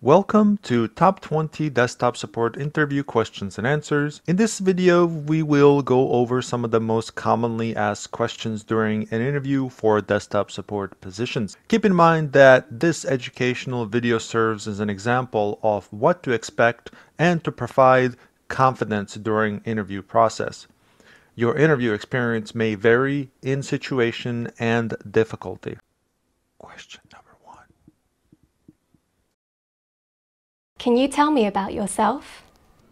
Welcome to Top 20 Desktop Support Interview Questions and Answers. In this video, we will go over some of the most commonly asked questions during an interview for desktop support positions. Keep in mind that this educational video serves as an example of what to expect and to provide confidence during interview process. Your interview experience may vary in situation and difficulty. Question number 1. Can you tell me about yourself?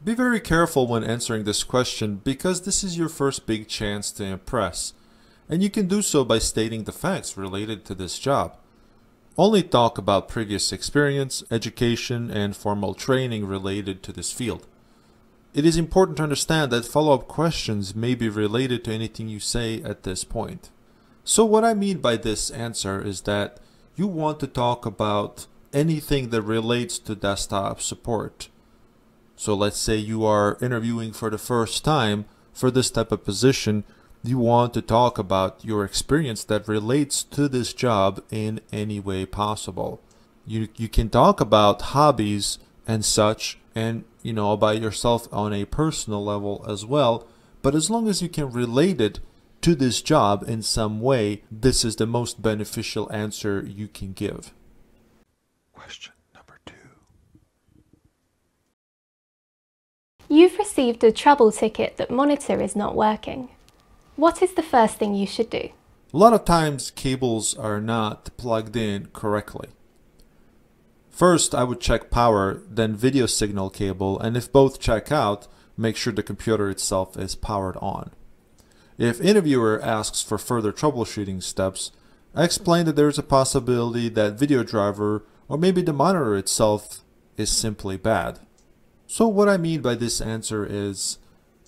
Be very careful when answering this question because this is your first big chance to impress, and you can do so by stating the facts related to this job. Only talk about previous experience, education, and formal training related to this field. It is important to understand that follow-up questions may be related to anything you say at this point. So what I mean by this answer is that you want to talk about anything that relates to desktop support. So let's say you are interviewing for the first time for this type of position. You want to talk about your experience that relates to this job in any way possible. You can talk about hobbies and such, and about yourself on a personal level as well, but as long as you can relate it to this job in some way, this is the most beneficial answer you can give. Question number 2. You've received a trouble ticket that monitor is not working. What is the first thing you should do? A lot of times cables are not plugged in correctly. First, I would check power, then video signal cable, and if both check out, make sure the computer itself is powered on. If interviewer asks for further troubleshooting steps, I explain that there is a possibility that video driver or maybe the monitor itself is simply bad. So what I mean by this answer is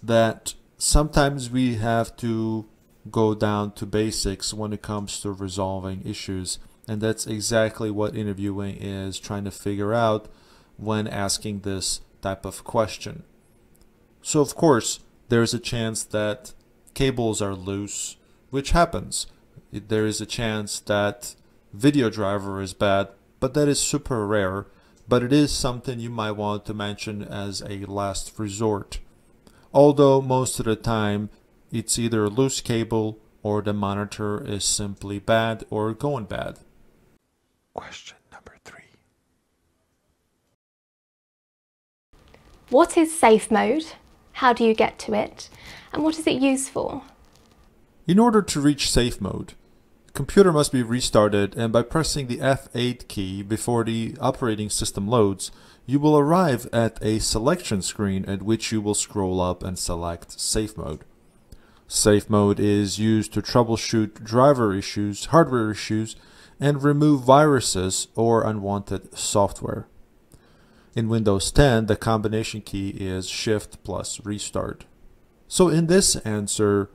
that sometimes we have to go down to basics when it comes to resolving issues, and that's exactly what interviewing is trying to figure out when asking this type of question. So of course, there's a chance that cables are loose, which happens. There is a chance that video driver is bad, but that is super rare, but it is something you might want to mention as a last resort. Although most of the time it's either a loose cable or the monitor is simply bad or going bad. Question number 3. What is safe mode? How do you get to it? And what is it used for? In order to reach safe mode, the computer must be restarted, and by pressing the F8 key before the operating system loads, you will arrive at a selection screen at which you will scroll up and select Safe Mode. Safe Mode is used to troubleshoot driver issues, hardware issues, and remove viruses or unwanted software. In Windows 10, the combination key is Shift plus Restart. So in this answer,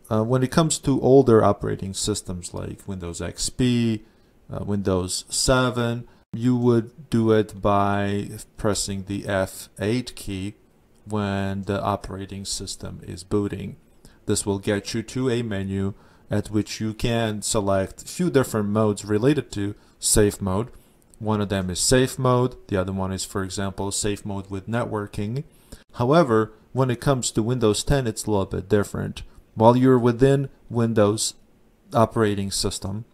when it comes to older operating systems like Windows XP, Windows 7, you would do it by pressing the F8 key when the operating system is booting. This will get you to a menu at which you can select a few different modes related to safe mode. One of them is safe mode. The other one is, for example, safe mode with networking. However, when it comes to Windows 10, it's a little bit different. While you're within Windows operating system,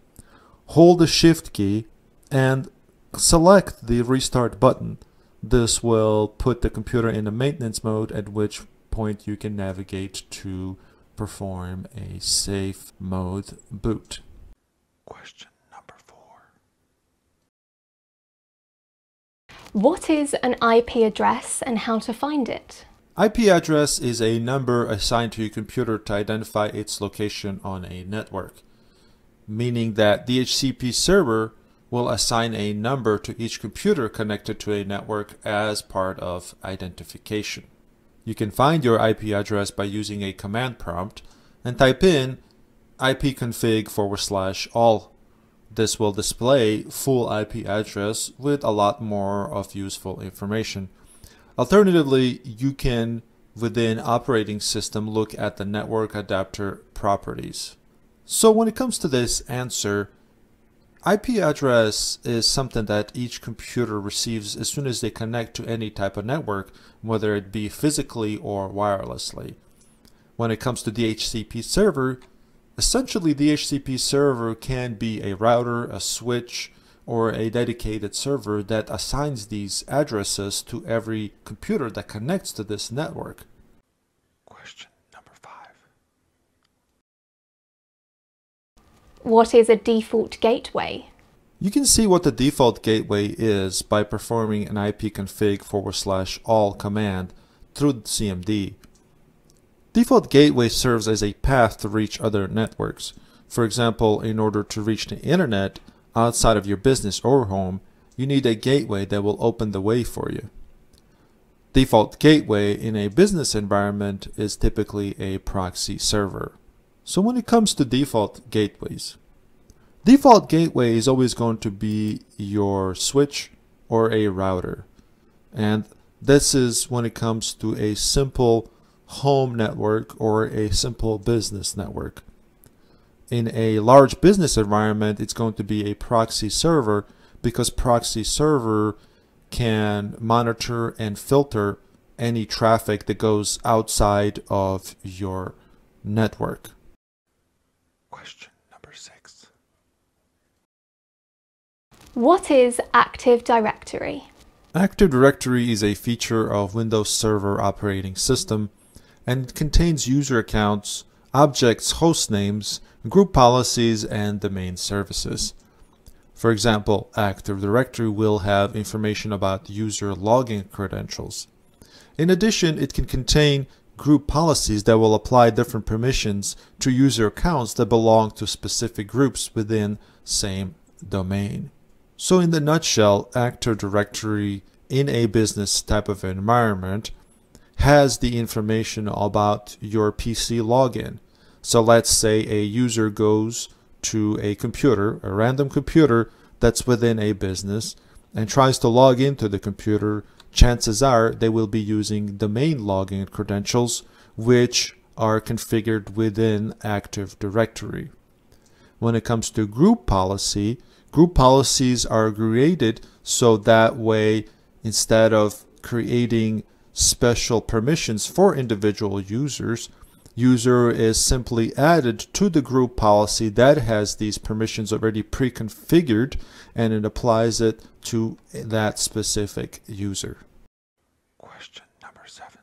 hold the Shift key and select the Restart button. This will put the computer in a maintenance mode, at which point you can navigate to perform a safe mode boot. Question number 4. What is an IP address and how to find it? IP address is a number assigned to your computer to identify its location on a network, meaning that DHCP server will assign a number to each computer connected to a network as part of identification. You can find your IP address by using a command prompt and type in ipconfig/all. This will display full IP address with a lot more of useful information. Alternatively, you can, within operating system, look at the network adapter properties. So when it comes to this answer, IP address is something that each computer receives as soon as they connect to any type of network, whether it be physically or wirelessly. When it comes to DHCP server, essentially DHCP server can be a router, a switch, or a dedicated server that assigns these addresses to every computer that connects to this network. Question number 5. What is a default gateway? You can see what the default gateway is by performing an ipconfig/all command through the CMD. Default gateway serves as a path to reach other networks. For example, in order to reach the internet outside of your business or home, you need a gateway that will open the way for you. Default gateway in a business environment is typically a proxy server. So when it comes to default gateways, default gateway is always going to be your switch or a router. And this is when it comes to a simple home network or a simple business network. In a large business environment, it's going to be a proxy server because proxy server can monitor and filter any traffic that goes outside of your network. Question number 6. What is Active Directory? Active Directory is a feature of Windows Server operating system and it contains user accounts, objects, host names, group policies, and domain services. For example, Active Directory will have information about user login credentials. In addition, it can contain group policies that will apply different permissions to user accounts that belong to specific groups within same domain. So in the nutshell, Active Directory in a business type of environment has the information about your PC login. So let's say a user goes to a computer, a random computer that's within a business, and tries to log into the computer. Chances are they will be using domain login credentials, which are configured within Active Directory. When it comes to group policy, group policies are created so that way, instead of creating special permissions for individual users, user is simply added to the group policy that has these permissions already pre-configured, and it applies it to that specific user. Question number 7.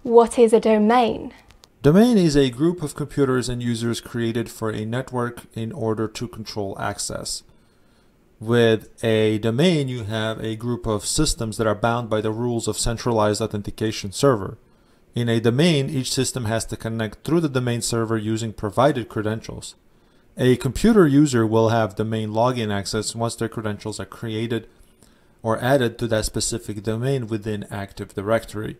What is a domain? Domain is a group of computers and users created for a network in order to control access. With a domain, you have a group of systems that are bound by the rules of centralized authentication server. In a domain, each system has to connect through the domain server using provided credentials. A computer user will have domain login access once their credentials are created or added to that specific domain within Active Directory.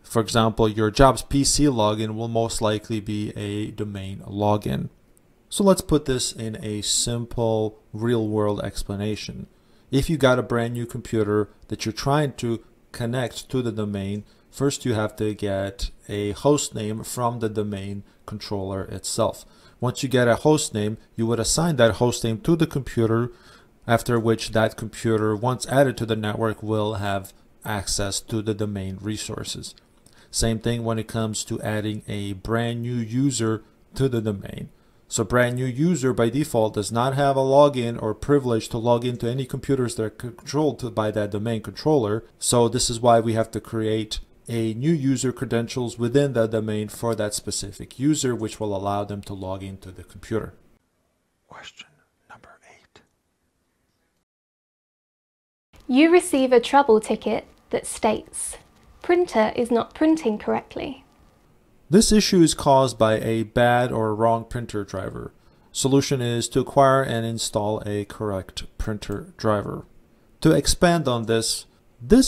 For example, your job's PC login will most likely be a domain login. So let's put this in a simple real-world explanation. If you got a brand new computer that you're trying to connect to the domain, first you have to get a host name from the domain controller itself. Once you get a host name, you would assign that host name to the computer, after which that computer, once added to the network, will have access to the domain resources. Same thing when it comes to adding a brand new user to the domain. So brand new user by default does not have a login or privilege to log into any computers that are controlled by that domain controller. So this is why we have to create a new user credentials within the domain for that specific user, which will allow them to log into the computer. Question number 8. You receive a trouble ticket that states, "Printer is not printing correctly." This issue is caused by a bad or wrong printer driver. Solution is to acquire and install a correct printer driver. To expand on this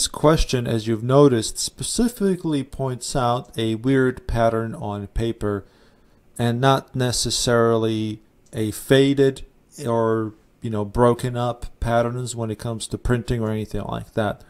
question, as you've noticed, specifically points out a weird pattern on paper and not necessarily a faded or broken up patterns when it comes to printing or anything like that.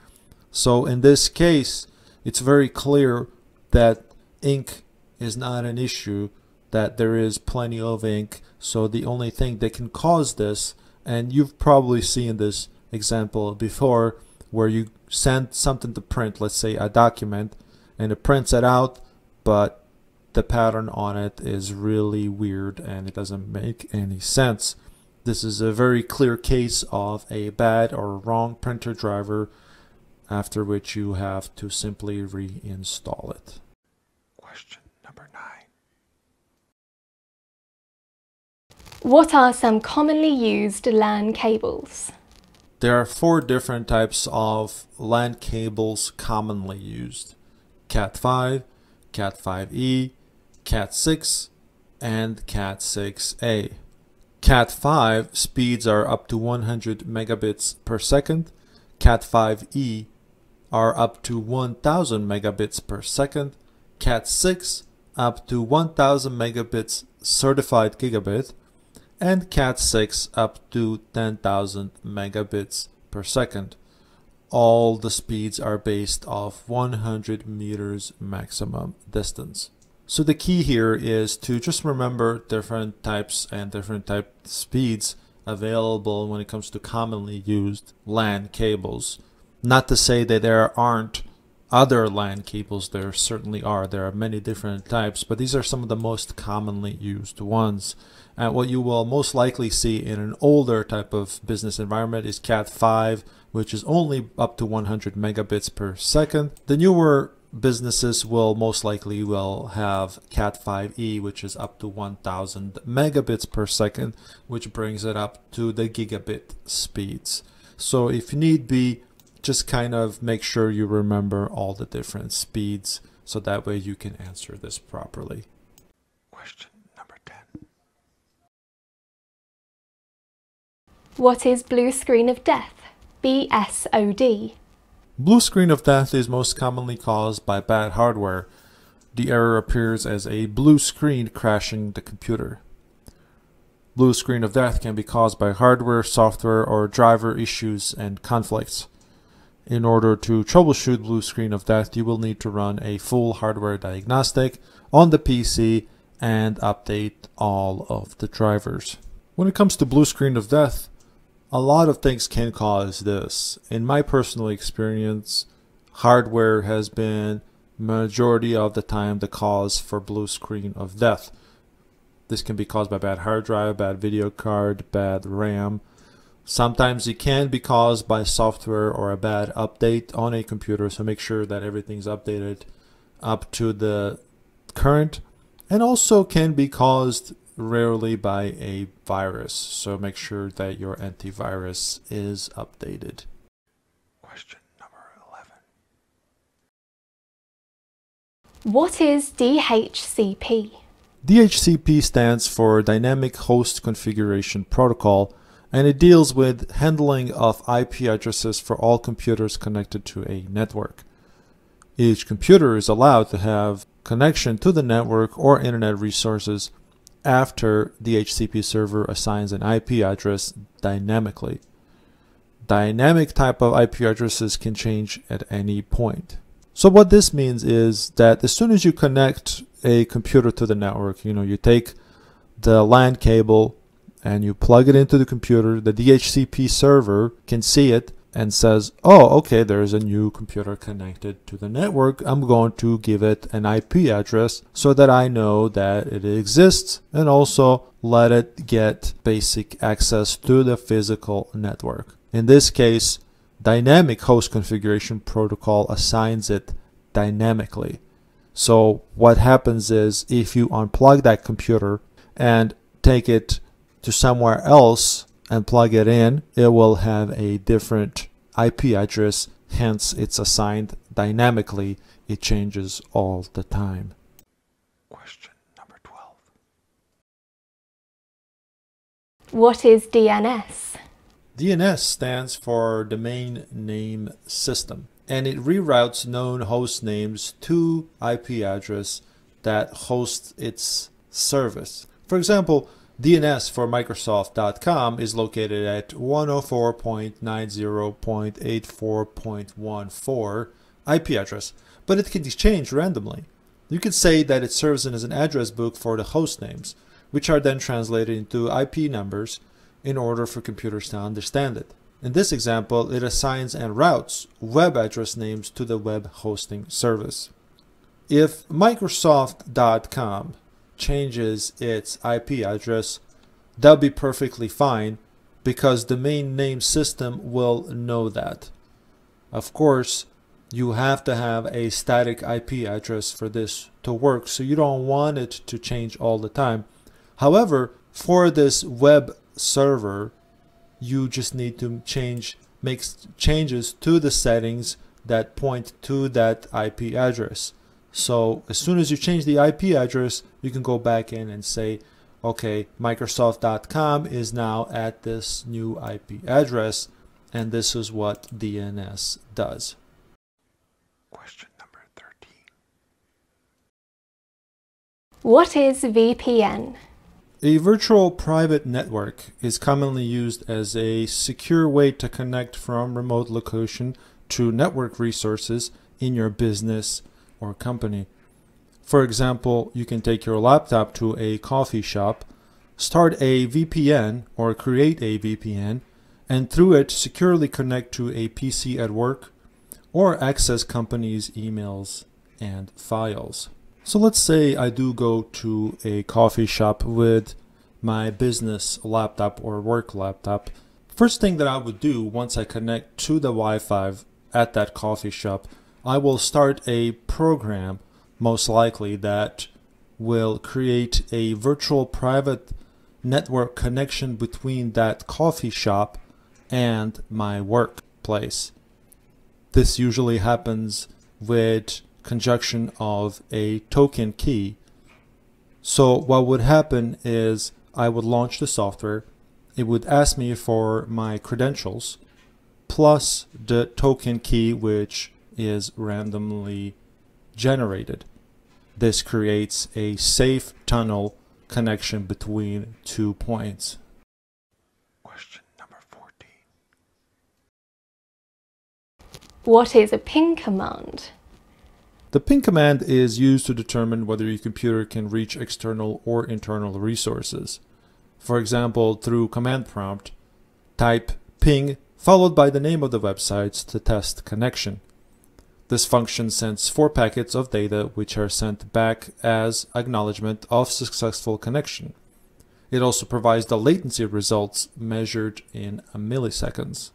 So in this case, it's very clear that ink is not an issue that there is plenty of ink. So the only thing that can cause this, and you've probably seen this example before, where you send something to print, let's say a document, and it prints it out, but the pattern on it is really weird and it doesn't make any sense. This is a very clear case of a bad or wrong printer driver, after which you have to simply reinstall it. Question number 9. What are some commonly used LAN cables? There are 4 different types of LAN cables commonly used: Cat5, Cat5e, Cat6, and Cat6a. Cat5 speeds are up to 100 megabits per second. Cat5e are up to 1000 megabits per second. Cat6 up to 1000 megabits certified gigabit. And Cat6 up to 10,000 megabits per second. All the speeds are based off 100 meters maximum distance. So the key here is to just remember different types and different type speeds available when it comes to commonly used LAN cables. Not to say that there aren't other LAN cables, there certainly are. There are many different types, but these are some of the most commonly used ones. And what you will most likely see in an older type of business environment is Cat5, which is only up to 100 megabits per second. The newer businesses will most likely have Cat5e, which is up to 1000 megabits per second, which brings it up to the gigabit speeds. So if need be, just kind of make sure you remember all the different speeds, so that way you can answer this properly. Question number 10. What is blue screen of death? BSOD. Blue screen of death is most commonly caused by bad hardware. The error appears as a blue screen crashing the computer. Blue screen of death can be caused by hardware, software, or driver issues and conflicts. In order to troubleshoot blue screen of death, you will need to run a full hardware diagnostic on the PC and update all of the drivers. When it comes to blue screen of death, a lot of things can cause this. In my personal experience, hardware has been majority of the time the cause for blue screen of death. This can be caused by bad hard drive, bad video card, bad RAM. Sometimes it can be caused by software or a bad update on a computer, so make sure that everything's updated up to the current, and also can be caused rarely by a virus, so make sure that your antivirus is updated. Question number 11. What is DHCP? DHCP stands for Dynamic Host Configuration Protocol, and it deals with handling of IP addresses for all computers connected to a network. Each computer is allowed to have connection to the network or internet resources after the DHCP server assigns an IP address dynamically. Dynamic type of IP addresses can change at any point. So what this means is that as soon as you connect a computer to the network, you take the LAN cable and you plug it into the computer, the DHCP server can see it and says, oh, okay, there's a new computer connected to the network. I'm going to give it an IP address so that I know that it exists, and also let it get basic access to the physical network. In this case, Dynamic Host Configuration Protocol assigns it dynamically. So what happens is, if you unplug that computer and take it to somewhere else and plug it in, it will have a different IP address, hence it's assigned dynamically. It changes all the time. Question number 12. What is DNS? DNS stands for Domain Name System, and it reroutes known host names to IP address that hosts its service. For example, DNS for Microsoft.com is located at 104.90.84.14 IP address, but it can change randomly. You could say that it serves as an address book for the host names, which are then translated into IP numbers in order for computers to understand it. In this example, it assigns and routes web address names to the web hosting service. If Microsoft.com changes its IP address, that'll be perfectly fine because the main name system will know that. Of course, you have to have a static IP address for this to work, so you don't want it to change all the time. However, for this web server, you just need to make changes to the settings that point to that IP address. So as soon as you change the IP address, you can go back in and say, okay, Microsoft.com is now at this new IP address, and this is what DNS does. Question number 13. What is VPN? A virtual private network is commonly used as a secure way to connect from remote location to network resources in your business or company. For example, you can take your laptop to a coffee shop, start a VPN or create a VPN, and through it securely connect to a PC at work or access companies' emails and files. So let's say I do go to a coffee shop with my business laptop or work laptop. First thing that I would do once I connect to the Wi-Fi at that coffee shop, I will start a program, most likely, that will create a virtual private network connection between that coffee shop and my workplace. This usually happens with conjunction of a token key. So what would happen is I would launch the software. It would ask me for my credentials plus the token key, which is randomly generated. This creates a safe tunnel connection between 2 points. Question number 14. What is a ping command? The ping command is used to determine whether your computer can reach external or internal resources. For example, through command prompt, type ping followed by the name of the websites to test connection. This function sends 4 packets of data which are sent back as acknowledgement of successful connection. It also provides the latency results measured in milliseconds.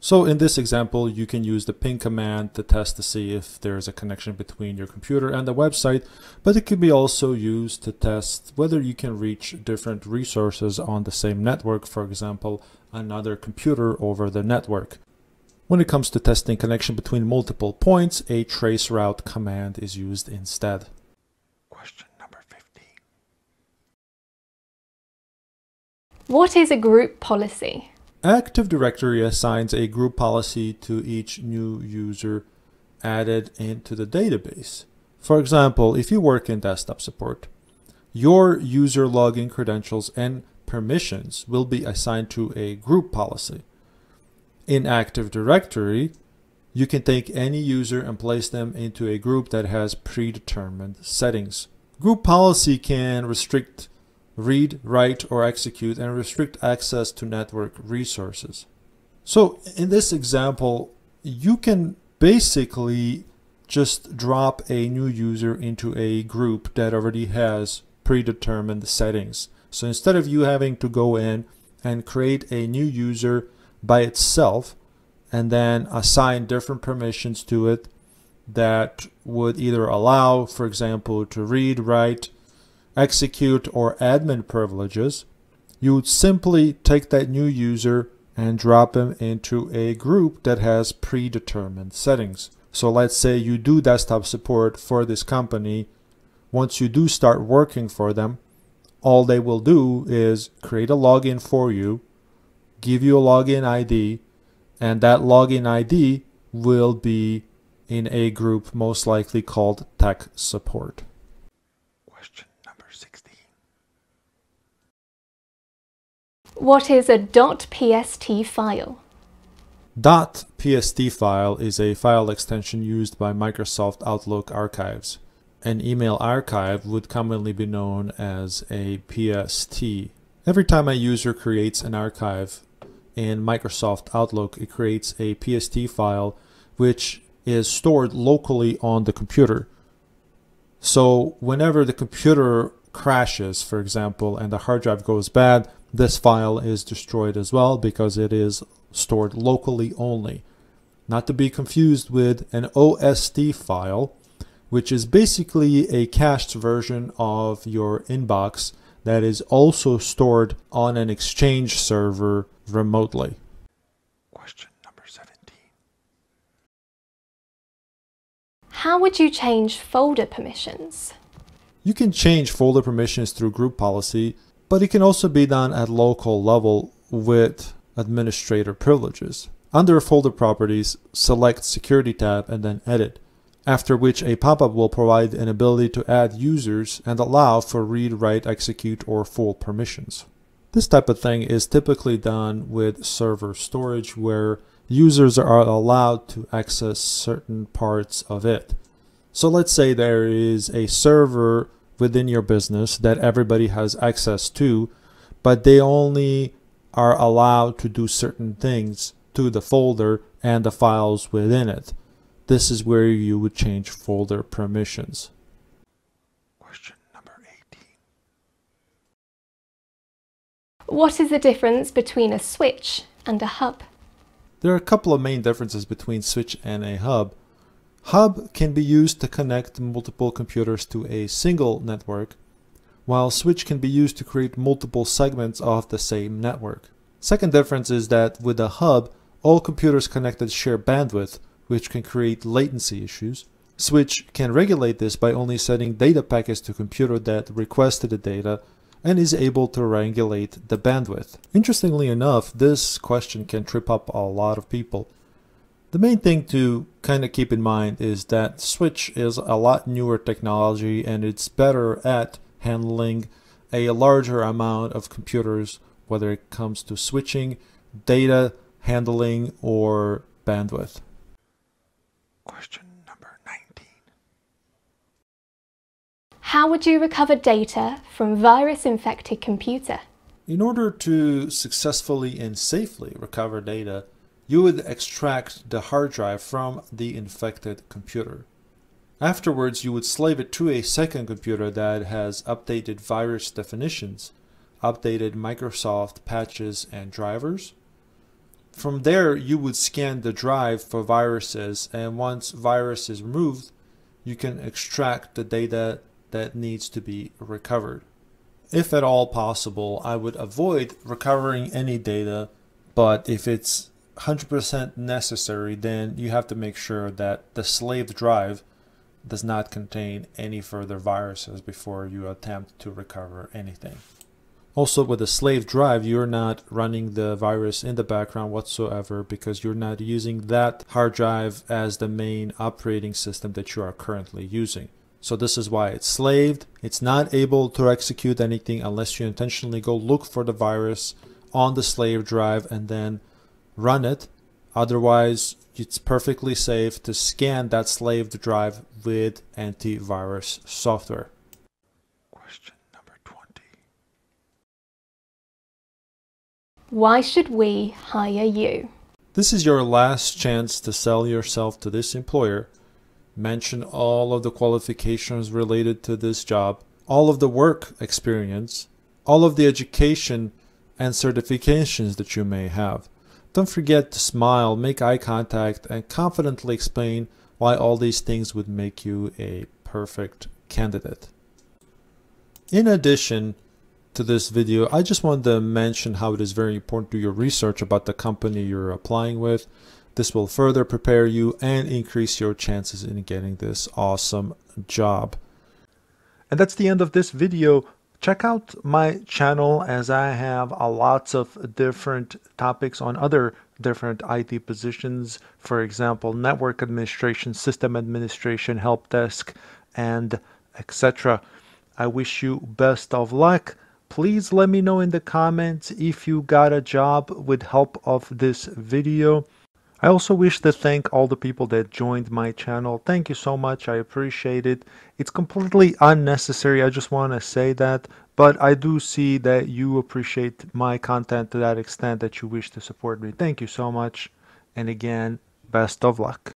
So in this example, you can use the ping command to test to see if there's a connection between your computer and the website, but it can be also used to test whether you can reach different resources on the same network, for example, another computer over the network. When it comes to testing connection between multiple points, a traceroute command is used instead. Question number 15. What is a group policy? Active Directory assigns a group policy to each new user added into the database. For example, if you work in desktop support, your user login credentials and permissions will be assigned to a group policy. In Active Directory, you can take any user and place them into a group that has predetermined settings. Group policy can restrict read, write, or execute, and restrict access to network resources. So in this example, you can basically just drop a new user into a group that already has predetermined settings. So instead of you having to go in and create a new user by itself and then assign different permissions to it that would either allow, for example, to read, write, execute, or admin privileges, you would simply take that new user and drop him into a group that has predetermined settings. So let's say you do desktop support for this company. Once you do start working for them, all they will do is create a login for you, give you a login ID, and that login ID will be in a group most likely called tech support. Question number 16. What is a .pst file? .pst file is a file extension used by Microsoft Outlook archives. An email archive would commonly be known as a PST. Every time a user creates an archive in Microsoft Outlook, it creates a PST file which is stored locally on the computer. So whenever the computer crashes, for example, and the hard drive goes bad, this file is destroyed as well because it is stored locally only. Not to be confused with an OSD file, which is basically a cached version of your inbox that is also stored on an Exchange server remotely. Question number 17. How would you change folder permissions? You can change folder permissions through group policy, but it can also be done at local level with administrator privileges. Under folder properties, select Security tab and then Edit, after which a pop-up will provide an ability to add users and allow for read, write, execute, or full permissions. This type of thing is typically done with server storage where users are allowed to access certain parts of it. So let's say there is a server within your business that everybody has access to, but they only are allowed to do certain things to the folder and the files within it. This is where you would change folder permissions. Question number 18. What is the difference between a switch and a hub? There are a couple of main differences between switch and a hub. Hub can be used to connect multiple computers to a single network, while switch can be used to create multiple segments of the same network. Second difference is that with a hub, all computers connected share bandwidth, which can create latency issues. Switch can regulate this by only sending data packets to a computer that requested the data and is able to regulate the bandwidth. Interestingly enough, this question can trip up a lot of people. The main thing to kind of keep in mind is that switch is a lot newer technology and it's better at handling a larger amount of computers, whether it comes to switching, data handling, or bandwidth. Question number 19. How would you recover data from virus-infected computer? In order to successfully and safely recover data, you would extract the hard drive from the infected computer. Afterwards, you would slave it to a second computer that has updated virus definitions, updated Microsoft patches and drivers. From there, you would scan the drive for viruses, and once virus is removed, you can extract the data that needs to be recovered. If at all possible, I would avoid recovering any data, but if it's 100% necessary, then you have to make sure that the slaved drive does not contain any further viruses before you attempt to recover anything. Also, with a slave drive, you're not running the virus in the background whatsoever because you're not using that hard drive as the main operating system that you are currently using. So this is why it's slaved. It's not able to execute anything unless you intentionally go look for the virus on the slave drive and then run it. Otherwise, it's perfectly safe to scan that slaved drive with antivirus software. Question number 20. Why should we hire you? This is your last chance to sell yourself to this employer. Mention all of the qualifications related to this job, all of the work experience, all of the education and certifications that you may have. Don't forget to smile, make eye contact, and confidently explain why all these things would make you a perfect candidate. In addition to this video, I just wanted to mention how it is very important to do your research about the company you're applying with. This will further prepare you and increase your chances in getting this awesome job. And that's the end of this video. Check out my channel as I have lots of different topics on other different IT positions. For example, network administration, system administration, help desk, and etc. I wish you best of luck. Please let me know in the comments if you got a job with help of this video. I also wish to thank all the people that joined my channel. Thank you so much. I appreciate it. It's completely unnecessary. I just want to say that. But I do see that you appreciate my content to that extent that you wish to support me. Thank you so much. And again, best of luck.